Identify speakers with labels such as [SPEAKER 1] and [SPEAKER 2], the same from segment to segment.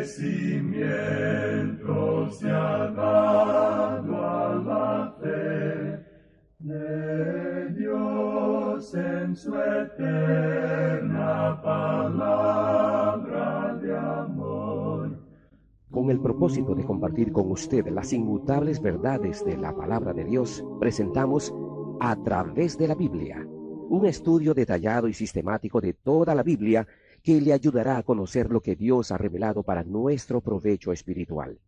[SPEAKER 1] cimiento se ha dado a la fe de Dios en su eterna palabra de amor.
[SPEAKER 2] Con el propósito de compartir con usted las inmutables verdades de la palabra de Dios, presentamos A través de la Biblia, un estudio detallado y sistemático de toda la Biblia que le ayudará a conocer lo que Dios ha revelado para nuestro provecho espiritual.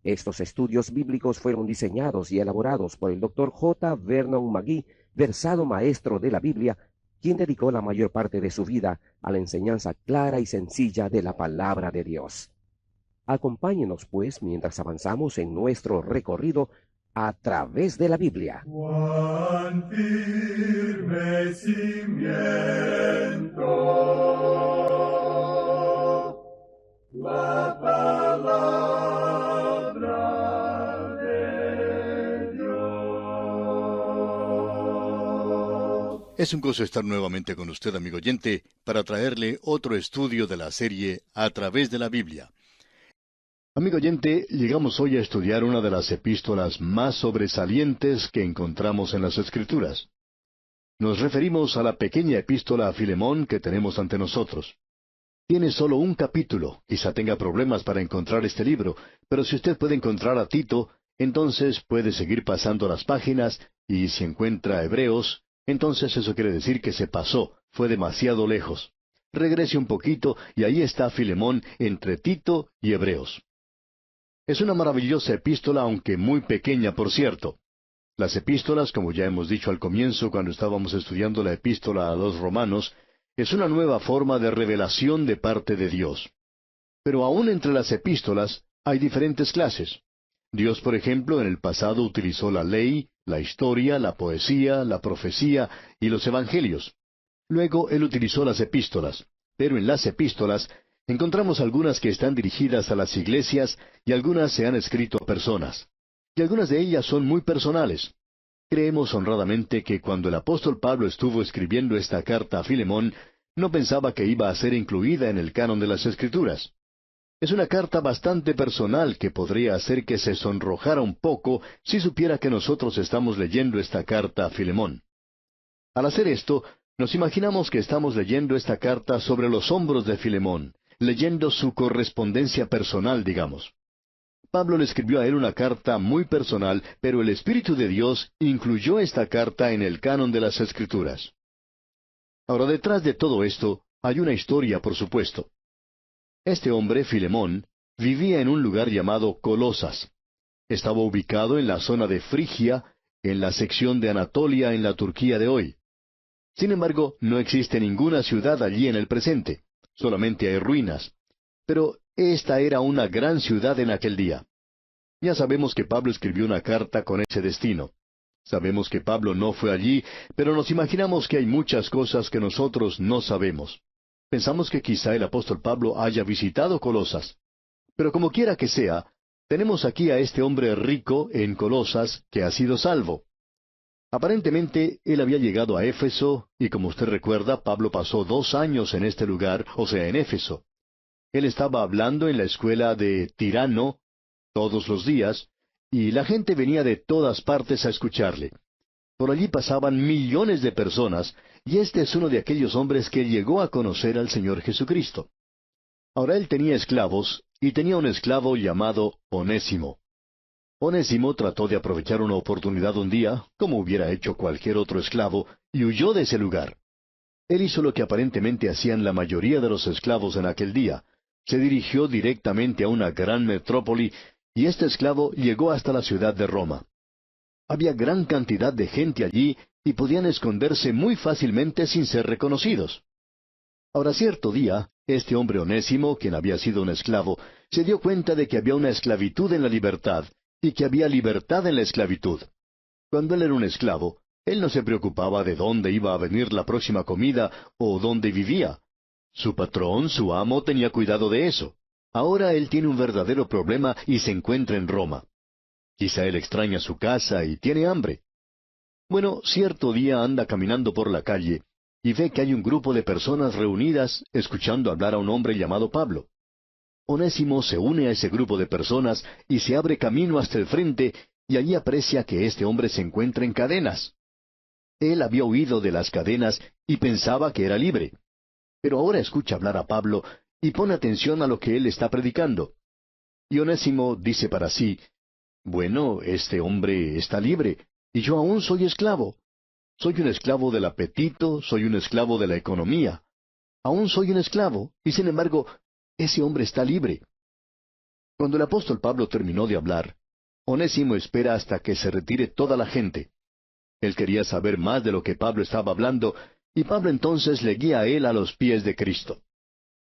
[SPEAKER 2] Estos estudios bíblicos fueron diseñados y elaborados por el Dr. J. Vernon McGee, versado maestro de la Biblia, quien dedicó la mayor parte de su vida a la enseñanza clara y sencilla de la palabra de Dios. Acompáñenos, pues, mientras avanzamos en nuestro recorrido a través de la Biblia.
[SPEAKER 1] Cuán firme cimiento, la palabra de Dios.
[SPEAKER 3] Es un gozo estar nuevamente con usted, amigo oyente, para traerle otro estudio de la serie A través de la Biblia. Amigo oyente, llegamos hoy a estudiar una de las epístolas más sobresalientes que encontramos en las Escrituras. Nos referimos a la pequeña epístola a Filemón que tenemos ante nosotros. Tiene solo un capítulo, quizá tenga problemas para encontrar este libro, pero si usted puede encontrar a Tito, entonces puede seguir pasando las páginas, y si encuentra Hebreos, entonces eso quiere decir que se pasó, fue demasiado lejos. Regrese un poquito y ahí está Filemón entre Tito y Hebreos. Es una maravillosa epístola, aunque muy pequeña, por cierto. Las epístolas, como ya hemos dicho al comienzo cuando estábamos estudiando la epístola a los Romanos, es una nueva forma de revelación de parte de Dios. Pero aún entre las epístolas hay diferentes clases. Dios, por ejemplo, en el pasado utilizó la ley, la historia, la poesía, la profecía y los evangelios. Luego Él utilizó las epístolas, pero en las epístolas encontramos algunas que están dirigidas a las iglesias y algunas se han escrito a personas. Y algunas de ellas son muy personales. Creemos honradamente que cuando el apóstol Pablo estuvo escribiendo esta carta a Filemón, no pensaba que iba a ser incluida en el canon de las Escrituras. Es una carta bastante personal que podría hacer que se sonrojara un poco si supiera que nosotros estamos leyendo esta carta a Filemón. Al hacer esto, nos imaginamos que estamos leyendo esta carta sobre los hombros de Filemón, leyendo su correspondencia personal, digamos. Pablo le escribió a él una carta muy personal, pero el Espíritu de Dios incluyó esta carta en el canon de las Escrituras. Ahora, detrás de todo esto, hay una historia, por supuesto. Este hombre, Filemón, vivía en un lugar llamado Colosas. Estaba ubicado en la zona de Frigia, en la sección de Anatolia en la Turquía de hoy. Sin embargo, no existe ninguna ciudad allí en el presente. Solamente hay ruinas. Pero esta era una gran ciudad en aquel día. Ya sabemos que Pablo escribió una carta con ese destino. Sabemos que Pablo no fue allí, pero nos imaginamos que hay muchas cosas que nosotros no sabemos. Pensamos que quizá el apóstol Pablo haya visitado Colosas. Pero como quiera que sea, tenemos aquí a este hombre rico en Colosas que ha sido salvo. Aparentemente, él había llegado a Éfeso, y como usted recuerda, Pablo pasó 2 años en este lugar, o sea, en Éfeso. Él estaba hablando en la escuela de Tirano todos los días, y la gente venía de todas partes a escucharle. Por allí pasaban millones de personas, y este es uno de aquellos hombres que llegó a conocer al Señor Jesucristo. Ahora él tenía esclavos, y tenía un esclavo llamado Onésimo. Onésimo trató de aprovechar una oportunidad un día, como hubiera hecho cualquier otro esclavo, y huyó de ese lugar. Él hizo lo que aparentemente hacían la mayoría de los esclavos en aquel día. Se dirigió directamente a una gran metrópoli, y este esclavo llegó hasta la ciudad de Roma. Había gran cantidad de gente allí, y podían esconderse muy fácilmente sin ser reconocidos. Ahora, cierto día, este hombre Onésimo, quien había sido un esclavo, se dio cuenta de que había una esclavitud en la libertad, y que había libertad en la esclavitud. Cuando él era un esclavo, él no se preocupaba de dónde iba a venir la próxima comida o dónde vivía. Su patrón, su amo, tenía cuidado de eso. Ahora él tiene un verdadero problema y se encuentra en Roma. Quizá él extraña su casa y tiene hambre. Bueno, cierto día anda caminando por la calle y ve que hay un grupo de personas reunidas escuchando hablar a un hombre llamado Pablo. Onésimo se une a ese grupo de personas y se abre camino hasta el frente, y allí aprecia que este hombre se encuentra en cadenas. Él había huido de las cadenas y pensaba que era libre. Pero ahora escucha hablar a Pablo y pone atención a lo que él está predicando. Y Onésimo dice para sí, bueno, este hombre está libre, y yo aún soy esclavo. Soy un esclavo del apetito, soy un esclavo de la economía. Aún soy un esclavo, y sin embargo, ese hombre está libre. Cuando el apóstol Pablo terminó de hablar, Onésimo espera hasta que se retire toda la gente. Él quería saber más de lo que Pablo estaba hablando, y Pablo entonces le guía a él a los pies de Cristo.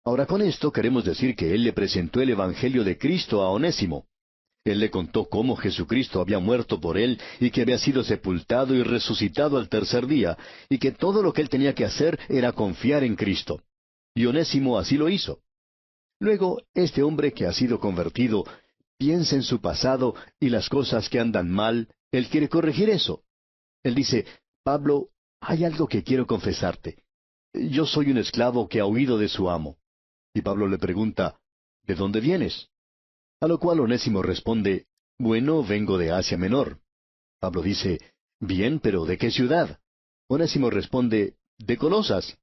[SPEAKER 3] Ahora con esto queremos decir que él le presentó el Evangelio de Cristo a Onésimo. Él le contó cómo Jesucristo había muerto por él y que había sido sepultado y resucitado al tercer día, y que todo lo que él tenía que hacer era confiar en Cristo. Y Onésimo así lo hizo. Luego, este hombre que ha sido convertido piensa en su pasado y las cosas que andan mal, él quiere corregir eso. Él dice, Pablo, hay algo que quiero confesarte. Yo soy un esclavo que ha huido de su amo. Y Pablo le pregunta, ¿de dónde vienes? A lo cual Onésimo responde, bueno, vengo de Asia Menor. Pablo dice, bien, pero ¿de qué ciudad? Onésimo responde, de Colosas.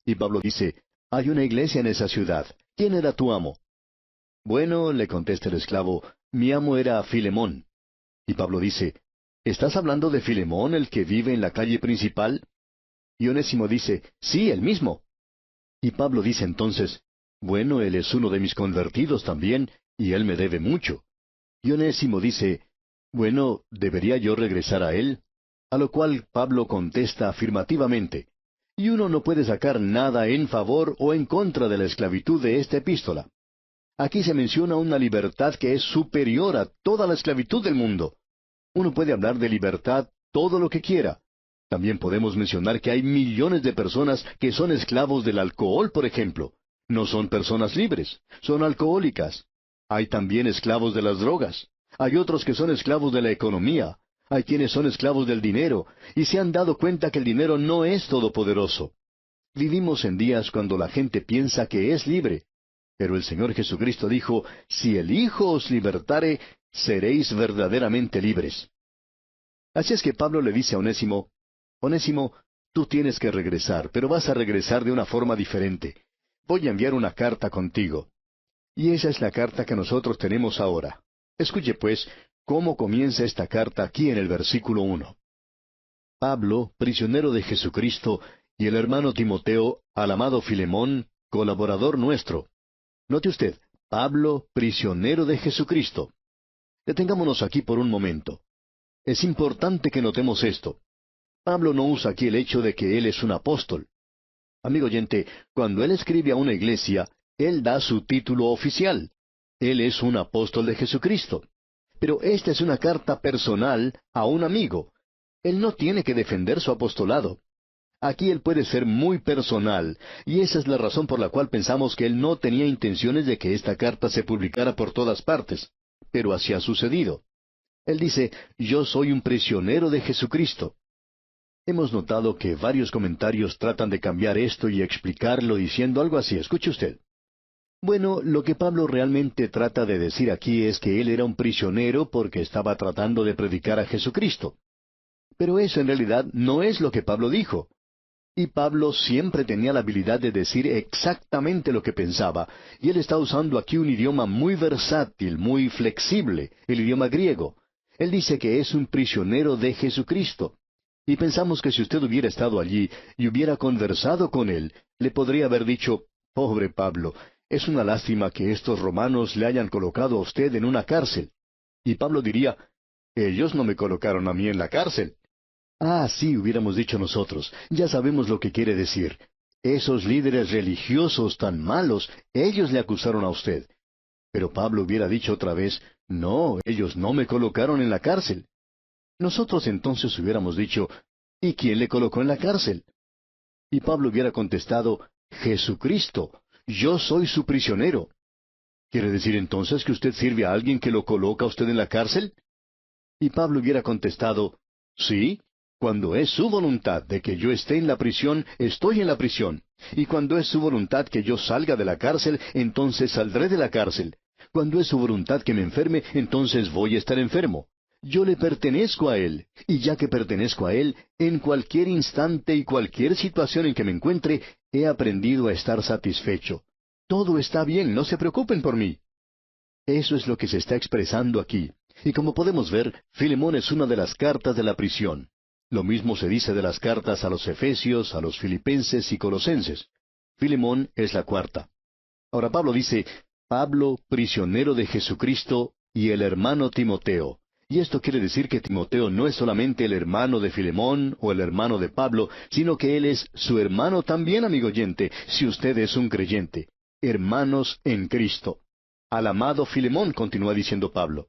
[SPEAKER 3] Y Pablo dice, hay una iglesia en esa ciudad. ¿Quién era tu amo? Bueno, le contesta el esclavo, mi amo era Filemón. Y Pablo dice, ¿estás hablando de Filemón, el que vive en la calle principal? Y Onésimo dice, sí, el mismo. Y Pablo dice entonces, bueno, él es uno de mis convertidos también, y él me debe mucho. Y Onésimo dice, bueno, ¿debería yo regresar a él? A lo cual Pablo contesta afirmativamente. Y uno no puede sacar nada en favor o en contra de la esclavitud de esta epístola. Aquí se menciona una libertad que es superior a toda la esclavitud del mundo. Uno puede hablar de libertad todo lo que quiera. También podemos mencionar que hay millones de personas que son esclavos del alcohol, por ejemplo. No son personas libres, son alcohólicas. Hay también esclavos de las drogas. Hay otros que son esclavos de la economía. Hay quienes son esclavos del dinero, y se han dado cuenta que el dinero no es todopoderoso. Vivimos en días cuando la gente piensa que es libre. Pero el Señor Jesucristo dijo, si el Hijo os libertare, seréis verdaderamente libres. Así es que Pablo le dice a Onésimo, Onésimo, tú tienes que regresar, pero vas a regresar de una forma diferente. Voy a enviar una carta contigo. Y esa es la carta que nosotros tenemos ahora. Escuche pues cómo comienza esta carta aquí en el versículo 1. Pablo, prisionero de Jesucristo, y el hermano Timoteo, al amado Filemón, colaborador nuestro. Note usted, Pablo, prisionero de Jesucristo. Detengámonos aquí por un momento. Es importante que notemos esto. Pablo no usa aquí el hecho de que él es un apóstol. Amigo oyente, cuando él escribe a una iglesia, él da su título oficial. Él es un apóstol de Jesucristo. Pero esta es una carta personal a un amigo. Él no tiene que defender su apostolado. Aquí él puede ser muy personal, y esa es la razón por la cual pensamos que él no tenía intenciones de que esta carta se publicara por todas partes. Pero así ha sucedido. Él dice, yo soy un prisionero de Jesucristo. Hemos notado que varios comentarios tratan de cambiar esto y explicarlo diciendo algo así. Escuche usted. Bueno, lo que Pablo realmente trata de decir aquí es que él era un prisionero porque estaba tratando de predicar a Jesucristo. Pero eso en realidad no es lo que Pablo dijo. Y Pablo siempre tenía la habilidad de decir exactamente lo que pensaba, y él está usando aquí un idioma muy versátil, muy flexible, el idioma griego. Él dice que es un prisionero de Jesucristo. Y pensamos que si usted hubiera estado allí y hubiera conversado con él, le podría haber dicho, pobre Pablo, es una lástima que estos romanos le hayan colocado a usted en una cárcel. Y Pablo diría, ellos no me colocaron a mí en la cárcel. Ah, sí, hubiéramos dicho nosotros, ya sabemos lo que quiere decir. Esos líderes religiosos tan malos, ellos le acusaron a usted. Pero Pablo hubiera dicho otra vez, no, ellos no me colocaron en la cárcel. Nosotros entonces hubiéramos dicho, ¿y quién le colocó en la cárcel? Y Pablo hubiera contestado, Jesucristo, yo soy su prisionero. ¿Quiere decir entonces que usted sirve a alguien que lo coloca a usted en la cárcel? Y Pablo hubiera contestado, sí, Cuando es su voluntad de que yo esté en la prisión, estoy en la prisión. Y cuando es su voluntad que yo salga de la cárcel, entonces saldré de la cárcel. Cuando es su voluntad que me enferme, entonces voy a estar enfermo. Yo le pertenezco a Él, y ya que pertenezco a Él, en cualquier instante y cualquier situación en que me encuentre, he aprendido a estar satisfecho. Todo está bien, no se preocupen por mí. Eso es lo que se está expresando aquí. Y como podemos ver, Filemón es una de las cartas de la prisión. Lo mismo se dice de las cartas a los Efesios, a los Filipenses y Colosenses. Filemón es la cuarta. Ahora Pablo dice, Pablo, prisionero de Jesucristo, y el hermano Timoteo. Y esto quiere decir que Timoteo no es solamente el hermano de Filemón o el hermano de Pablo, sino que él es su hermano también, amigo oyente, si usted es un creyente. Hermanos en Cristo. Al amado Filemón, continúa diciendo Pablo.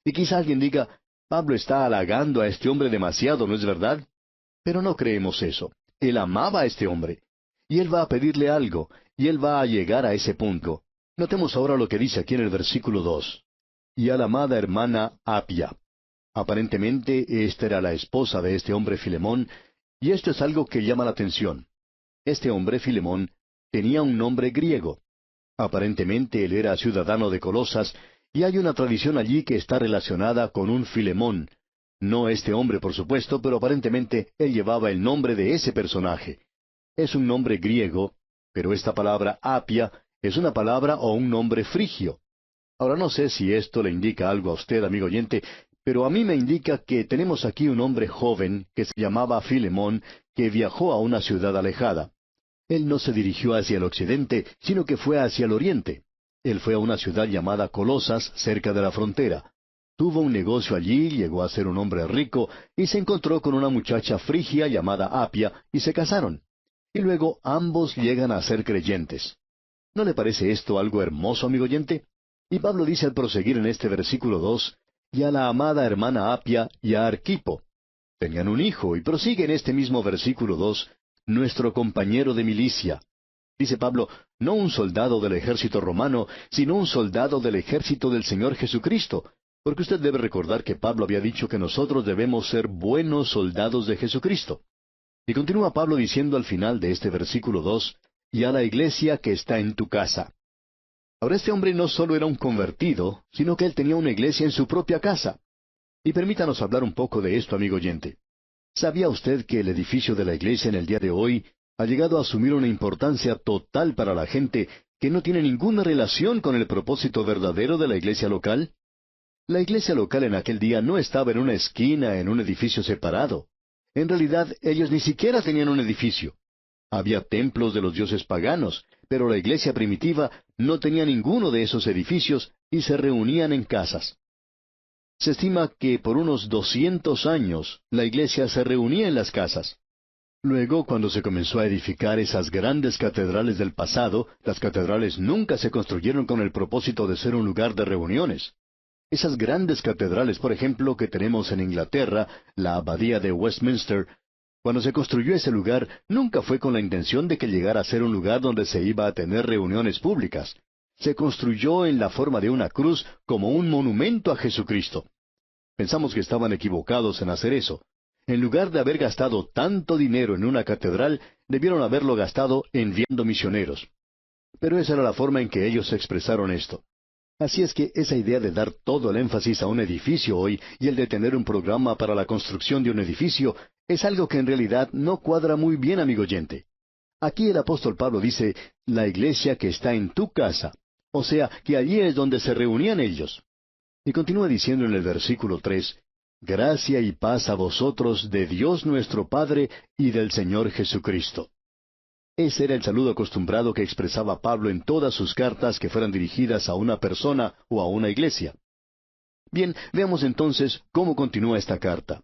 [SPEAKER 3] Y quizá alguien diga, Pablo está halagando a este hombre demasiado, ¿no es verdad? Pero no creemos eso. Él amaba a este hombre. Y él va a pedirle algo, y él va a llegar a ese punto. Notemos ahora lo que dice aquí en el versículo 2. Y a la amada hermana Apia. Aparentemente esta era la esposa de este hombre Filemón, y esto es algo que llama la atención. Este hombre Filemón tenía un nombre griego. Aparentemente él era ciudadano de Colosas, y hay una tradición allí que está relacionada con un Filemón. No este hombre, por supuesto, pero aparentemente él llevaba el nombre de ese personaje. Es un nombre griego, pero esta palabra Apia es una palabra o un nombre frigio. Ahora no sé si esto le indica algo a usted, amigo oyente, pero a mí me indica que tenemos aquí un hombre joven que se llamaba Filemón, que viajó a una ciudad alejada. Él no se dirigió hacia el occidente, sino que fue hacia el oriente. Él fue a una ciudad llamada Colosas, cerca de la frontera. Tuvo un negocio allí, llegó a ser un hombre rico, y se encontró con una muchacha frigia llamada Apia, y se casaron. Y luego ambos llegan a ser creyentes. ¿No le parece esto algo hermoso, amigo oyente? Y Pablo dice al proseguir en este versículo 2, y a la amada hermana Apia y a Arquipo. Tenían un hijo, y prosigue en este mismo versículo 2, nuestro compañero de milicia. Dice Pablo, no un soldado del ejército romano, sino un soldado del ejército del Señor Jesucristo, porque usted debe recordar que Pablo había dicho que nosotros debemos ser buenos soldados de Jesucristo. Y continúa Pablo diciendo al final de este versículo 2, y a la iglesia que está en tu casa. Ahora este hombre no solo era un convertido, sino que él tenía una iglesia en su propia casa. Y permítanos hablar un poco de esto, amigo oyente. ¿Sabía usted que el edificio de la iglesia en el día de hoy ha llegado a asumir una importancia total para la gente que no tiene ninguna relación con el propósito verdadero de la iglesia local? La iglesia local en aquel día no estaba en una esquina, en un edificio separado. En realidad, ellos ni siquiera tenían un edificio. Había templos de los dioses paganos, pero la iglesia primitiva no tenía ninguno de esos edificios y se reunían en casas. Se estima que por unos 200 años la iglesia se reunía en las casas. Luego, cuando se comenzó a edificar esas grandes catedrales del pasado, las catedrales nunca se construyeron con el propósito de ser un lugar de reuniones. Esas grandes catedrales, por ejemplo, que tenemos en Inglaterra, la Abadía de Westminster, cuando se construyó ese lugar, nunca fue con la intención de que llegara a ser un lugar donde se iba a tener reuniones públicas. Se construyó en la forma de una cruz como un monumento a Jesucristo. Pensamos que estaban equivocados en hacer eso. En lugar de haber gastado tanto dinero en una catedral, debieron haberlo gastado enviando misioneros. Pero esa era la forma en que ellos expresaron esto. Así es que esa idea de dar todo el énfasis a un edificio hoy y el de tener un programa para la construcción de un edificio es algo que en realidad no cuadra muy bien, amigo oyente. Aquí el apóstol Pablo dice, la iglesia que está en tu casa. O sea, que allí es donde se reunían ellos. Y continúa diciendo en el versículo 3, gracia y paz a vosotros de Dios nuestro Padre y del Señor Jesucristo. Ese era el saludo acostumbrado que expresaba Pablo en todas sus cartas que fueran dirigidas a una persona o a una iglesia. Bien, veamos entonces cómo continúa esta carta.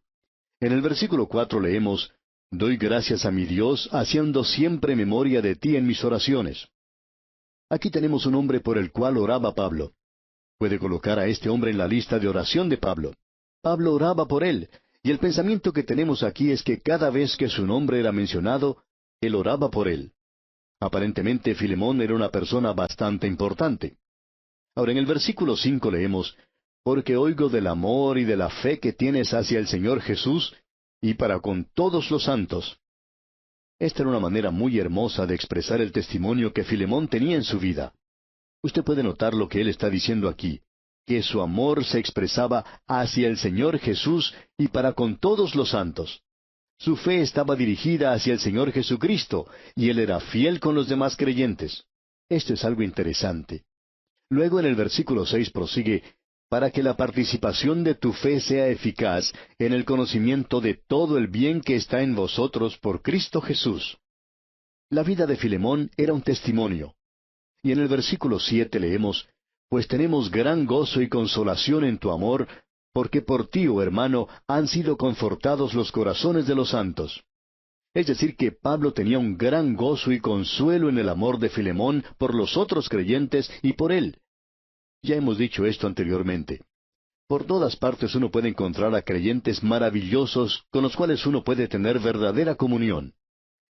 [SPEAKER 3] En el versículo 4 leemos, doy gracias a mi Dios, haciendo siempre memoria de ti en mis oraciones. Aquí tenemos un hombre por el cual oraba Pablo. Puede colocar a este hombre en la lista de oración de Pablo. Pablo oraba por él, y el pensamiento que tenemos aquí es que cada vez que su nombre era mencionado, él oraba por él. Aparentemente Filemón era una persona bastante importante. Ahora en el versículo 5 leemos, porque oigo del amor y de la fe que tienes hacia el Señor Jesús, y para con todos los santos. Esta era una manera muy hermosa de expresar el testimonio que Filemón tenía en su vida. Usted puede notar lo que él está diciendo aquí, que su amor se expresaba hacia el Señor Jesús y para con todos los santos. Su fe estaba dirigida hacia el Señor Jesucristo, y él era fiel con los demás creyentes. Esto es algo interesante. Luego en el versículo 6 prosigue, para que la participación de tu fe sea eficaz en el conocimiento de todo el bien que está en vosotros por Cristo Jesús. La vida de Filemón era un testimonio. Y en el versículo 7 leemos, pues tenemos gran gozo y consolación en tu amor, porque por ti, oh hermano, han sido confortados los corazones de los santos. Es decir, que Pablo tenía un gran gozo y consuelo en el amor de Filemón por los otros creyentes y por él. Ya hemos dicho esto anteriormente. Por todas partes uno puede encontrar a creyentes maravillosos con los cuales uno puede tener verdadera comunión.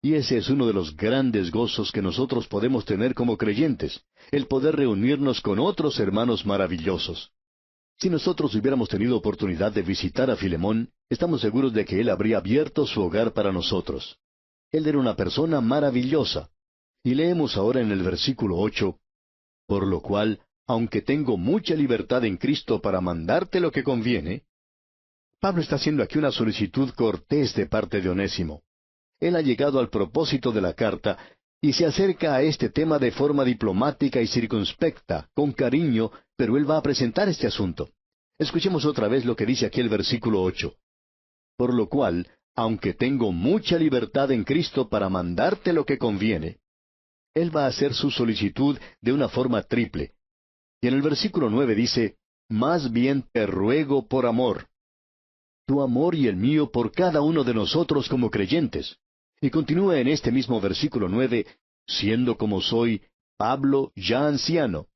[SPEAKER 3] Y ese es uno de los grandes gozos que nosotros podemos tener como creyentes, el poder reunirnos con otros hermanos maravillosos. Si nosotros hubiéramos tenido oportunidad de visitar a Filemón, estamos seguros de que él habría abierto su hogar para nosotros. Él era una persona maravillosa. Y leemos ahora en el versículo 8, por lo cual, aunque tengo mucha libertad en Cristo para mandarte lo que conviene. Pablo está haciendo aquí una solicitud cortés de parte de Onésimo. Él ha llegado al propósito de la carta y se acerca a este tema de forma diplomática y circunspecta, con cariño, pero él va a presentar este asunto. Escuchemos otra vez lo que dice aquí el versículo 8. Por lo cual, aunque tengo mucha libertad en Cristo para mandarte lo que conviene. Él va a hacer su solicitud de una forma triple. Y en el versículo 9 dice, más bien te ruego por amor. Tu amor y el mío por cada uno de nosotros como creyentes. Y continúa en este mismo versículo 9, siendo como soy, Pablo ya anciano.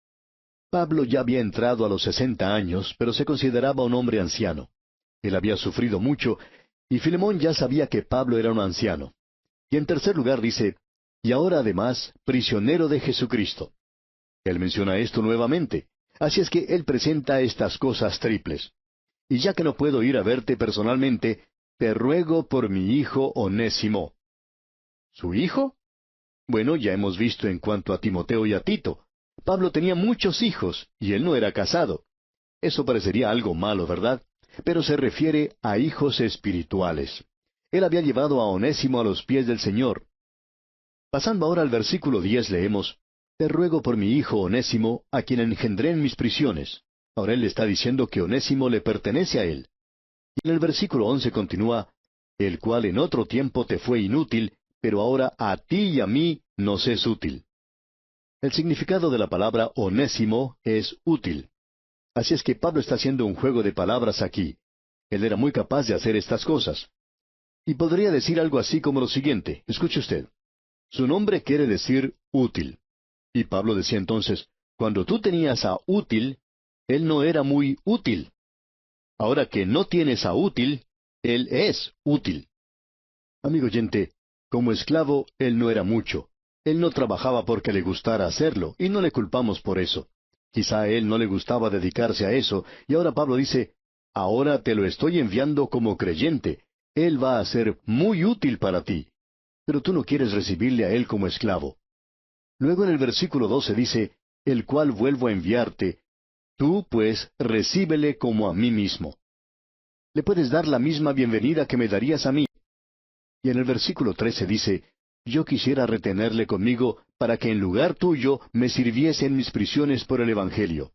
[SPEAKER 3] Pablo ya había entrado a los 60 años, pero se consideraba un hombre anciano. Él había sufrido mucho, y Filemón ya sabía que Pablo era un anciano. Y en tercer lugar dice, y ahora además, prisionero de Jesucristo. Él menciona esto nuevamente. Así es que él presenta estas cosas triples. Y ya que no puedo ir a verte personalmente, te ruego por mi hijo Onésimo. ¿Su hijo? Bueno, ya hemos visto en cuanto a Timoteo y a Tito. Pablo tenía muchos hijos, y él no era casado. Eso parecería algo malo, ¿verdad? Pero se refiere a hijos espirituales. Él había llevado a Onésimo a los pies del Señor. Pasando ahora al versículo 10 leemos, te ruego por mi hijo Onésimo, a quien engendré en mis prisiones. Ahora él le está diciendo que Onésimo le pertenece a él. Y en el versículo 11 continúa, el cual en otro tiempo te fue inútil, pero ahora a ti y a mí nos es útil. El significado de la palabra onésimo es útil. Así es que Pablo está haciendo un juego de palabras aquí. Él era muy capaz de hacer estas cosas. Y podría decir algo así como lo siguiente, escuche usted. Su nombre quiere decir útil. Y Pablo decía entonces, cuando tú tenías a útil, él no era muy útil. Ahora que no tienes a útil, él es útil. Amigo oyente, como esclavo, él no era mucho. Él no trabajaba porque le gustara hacerlo, y no le culpamos por eso. Quizá a él no le gustaba dedicarse a eso, y ahora Pablo dice, ahora te lo estoy enviando como creyente. Él va a ser muy útil para ti. Pero tú no quieres recibirle a él como esclavo. Luego en el versículo 12 dice, el cual vuelvo a enviarte. Tú, pues, recíbele como a mí mismo. Le puedes dar la misma bienvenida que me darías a mí. Y en el versículo 13 dice, yo quisiera retenerle conmigo para que en lugar tuyo me sirviese en mis prisiones por el Evangelio.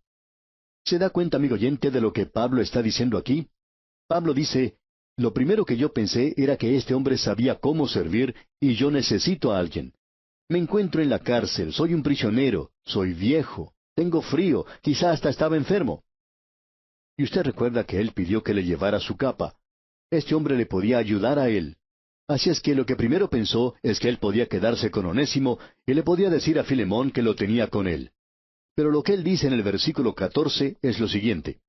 [SPEAKER 3] ¿Se da cuenta, amigo oyente, de lo que Pablo está diciendo aquí? Pablo dice, lo primero que yo pensé era que este hombre sabía cómo servir y yo necesito a alguien. Me encuentro en la cárcel, soy un prisionero, soy viejo, tengo frío, quizá hasta estaba enfermo. Y usted recuerda que él pidió que le llevara su capa. Este hombre le podía ayudar a él. Así es que lo que primero pensó es que él podía quedarse con Onésimo y le podía decir a Filemón que lo tenía con él. Pero lo que él dice en el versículo 14 es lo siguiente,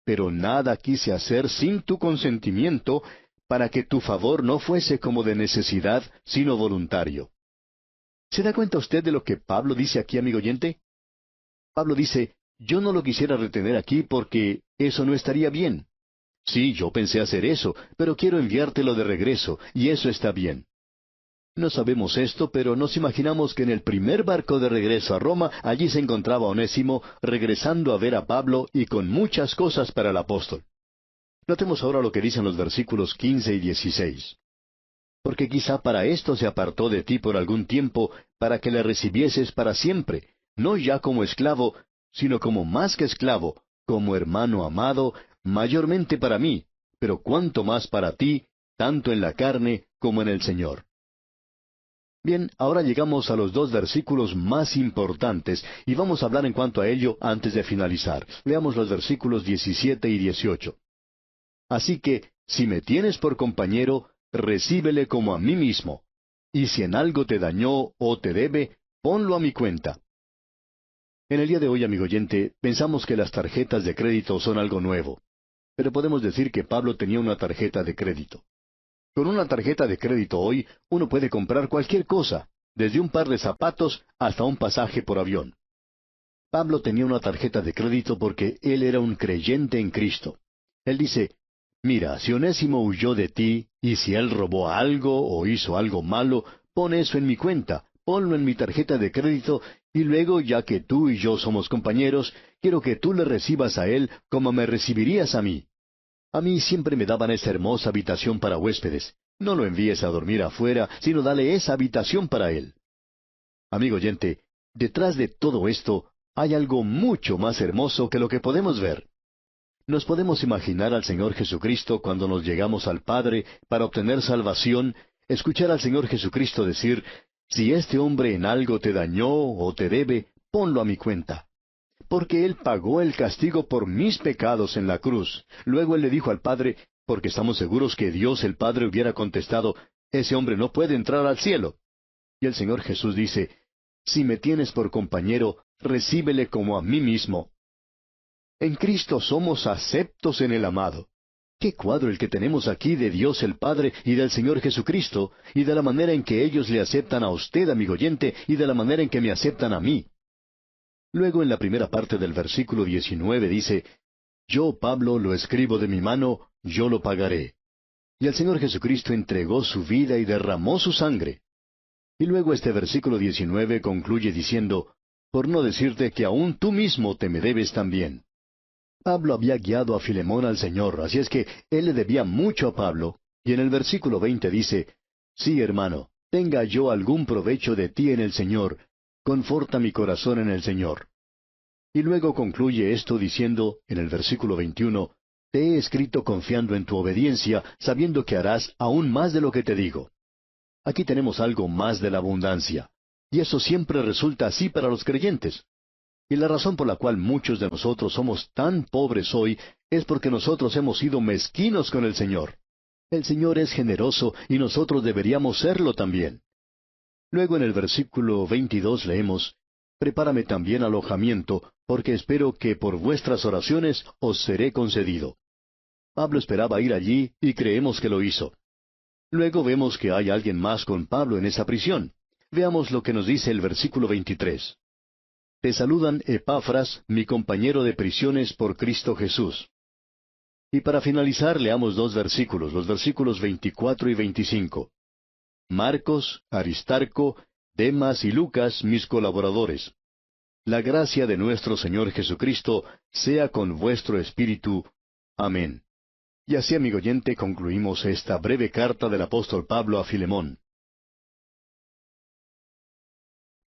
[SPEAKER 3] pero nada quise hacer sin tu consentimiento, para que tu favor no fuese como de necesidad, sino voluntario. ¿Se da cuenta usted de lo que Pablo dice aquí, amigo oyente? Pablo dice, yo no lo quisiera retener aquí porque eso no estaría bien. Sí, yo pensé hacer eso, pero quiero enviártelo de regreso, y eso está bien. No sabemos esto, pero nos imaginamos que en el primer barco de regreso a Roma, allí se encontraba Onésimo, regresando a ver a Pablo y con muchas cosas para el apóstol. Notemos ahora lo que dicen los versículos 15 y 16. Porque quizá para esto se apartó de ti por algún tiempo, para que le recibieses para siempre, no ya como esclavo, sino como más que esclavo, como hermano amado, mayormente para mí, pero cuanto más para ti, tanto en la carne como en el Señor. Bien, ahora llegamos a los dos versículos más importantes, y vamos a hablar en cuanto a ello antes de finalizar. Leamos los versículos 17 y 18. Así que, si me tienes por compañero, recíbele como a mí mismo. Y si en algo te dañó o te debe, ponlo a mi cuenta. En el día de hoy, amigo oyente, pensamos que las tarjetas de crédito son algo nuevo. Pero podemos decir que Pablo tenía una tarjeta de crédito. Con una tarjeta de crédito hoy, uno puede comprar cualquier cosa, desde un par de zapatos hasta un pasaje por avión. Pablo tenía una tarjeta de crédito porque él era un creyente en Cristo. Él dice, mira, si Onésimo huyó de ti, y si él robó algo o hizo algo malo, pon eso en mi cuenta, ponlo en mi tarjeta de crédito, y luego, ya que tú y yo somos compañeros, quiero que tú le recibas a él como me recibirías a mí. A mí siempre me daban esa hermosa habitación para huéspedes. No lo envíes a dormir afuera, sino dale esa habitación para él. Amigo oyente, detrás de todo esto hay algo mucho más hermoso que lo que podemos ver. Nos podemos imaginar al Señor Jesucristo cuando nos llegamos al Padre para obtener salvación, escuchar al Señor Jesucristo decir, si este hombre en algo te dañó o te debe, ponlo a mi cuenta. Porque Él pagó el castigo por mis pecados en la cruz. Luego Él le dijo al Padre, porque estamos seguros que Dios el Padre hubiera contestado, ese hombre no puede entrar al cielo. Y el Señor Jesús dice, si me tienes por compañero, recíbele como a mí mismo. En Cristo somos aceptos en el amado. ¡Qué cuadro el que tenemos aquí de Dios el Padre y del Señor Jesucristo, y de la manera en que ellos le aceptan a usted, amigo oyente, y de la manera en que me aceptan a mí! Luego en la primera parte del versículo 19 dice, yo, Pablo, lo escribo de mi mano, yo lo pagaré. Y el Señor Jesucristo entregó su vida y derramó su sangre. Y luego este versículo 19 concluye diciendo, por no decirte que aún tú mismo te me debes también. Pablo había guiado a Filemón al Señor, así es que él le debía mucho a Pablo, y en el versículo 20 dice, sí, hermano, tenga yo algún provecho de ti en el Señor, conforta mi corazón en el Señor. Y luego concluye esto diciendo, en el versículo 21, te he escrito confiando en tu obediencia, sabiendo que harás aún más de lo que te digo. Aquí tenemos algo más de la abundancia, y eso siempre resulta así para los creyentes. Y la razón por la cual muchos de nosotros somos tan pobres hoy es porque nosotros hemos sido mezquinos con el Señor. El Señor es generoso y nosotros deberíamos serlo también. Luego en el versículo 22 leemos, prepárame también alojamiento, porque espero que por vuestras oraciones os seré concedido. Pablo esperaba ir allí y creemos que lo hizo. Luego vemos que hay alguien más con Pablo en esa prisión. Veamos lo que nos dice el versículo 23. Te saludan Epafras, mi compañero de prisiones por Cristo Jesús. Y para finalizar leamos dos versículos, los versículos 24 y 25. Marcos, Aristarco, Demas y Lucas, mis colaboradores. La gracia de nuestro Señor Jesucristo sea con vuestro espíritu. Amén. Y así, amigo oyente, concluimos esta breve carta del apóstol Pablo a Filemón.